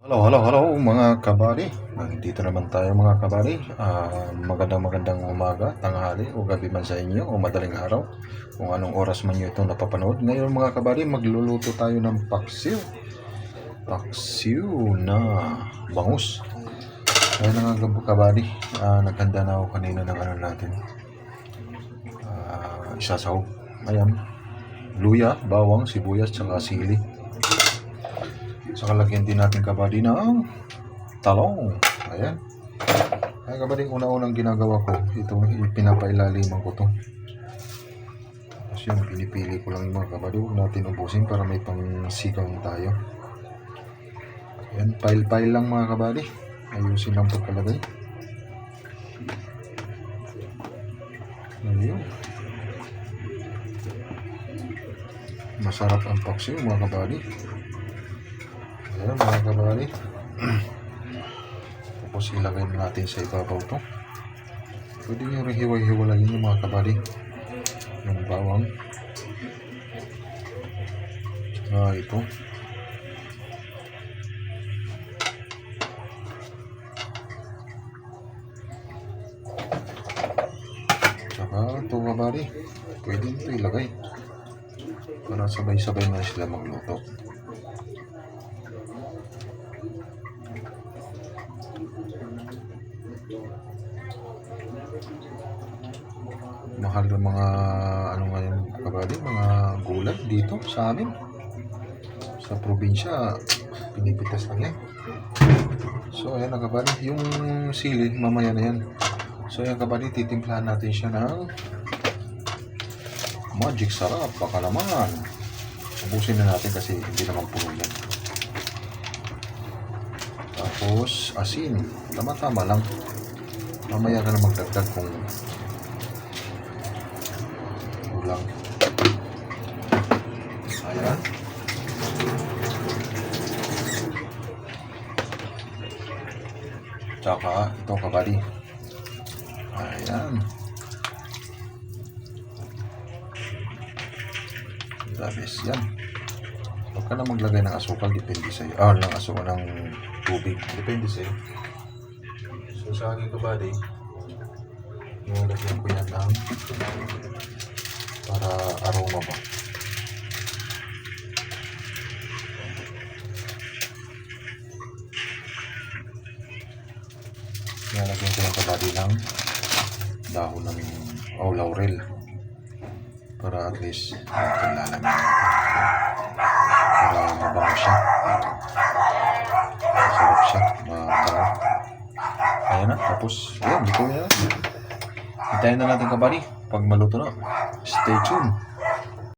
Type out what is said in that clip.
Hello mga kabady. Nandito naman tayo mga kabady. Magandang umaga, tanghali o gabi man sa inyo o madaling araw. Kung anong oras man nyo ito napapanood. Ngayon mga kabady, magluluto tayo ng paksiw. Paksiw na bangus. Ayun nga kabady, naghanda na ako kanina ng ano natin. Isasaw. Ayan. Luya, bawang, sibuyas, tsaka sili. Saka lagyan din natin kabady ng talong. Ayan. Ay kabady, una-unang ginagawa ko, itong pinapailaliman ko to. Tapos yun, pinipili ko lang yung mga kabady. Huwag natin ubusin para may pangsikaw tayo. Ayan, pile-pile lang mga kabady. Ayusin lang pagkalagay. Ayun. Masarap ang paksiw mga kabady. Ayan mga kabady. Tapos ilagay natin sa ibabaw to. Pwede nyo rin hiwa-hiwalayin yung mga kabady. Yung bawang. Ito. Tsaka ito kabady. Pwede nyo ilagay. Para sabay-sabay na sila magluto. Mahal ng mga ano ngayon kabady, mga gulay dito sa amin sa probinsya, pinipitas lang yan. So ayan kabady, yung sili mamaya na yan. So ayan kabady, titimplahan natin siya ng magic sarap, baka naman ubusin na natin kasi hindi naman puno yan. Tapos asin, tama-tama lang, mamaya ka na magdagdag kung lang. Ayan. Tsaka ito kabady. Ayan. Labis yan. Huwag ka na maglagay ng asukal, depende sa'yo. Ng asukal ng tubig, depende sa'yo. So sa akin kabady, nilagyan ko yan ng para aroma ba. Nilagyan ko yung kabady ng dahon ng laurel para at least kailangan natin para mabango siya, masarap siya, mabango. Ayan na, tapos ayan, dito na. Hintayin na natin kabady. Pag maluto na, stay tuned.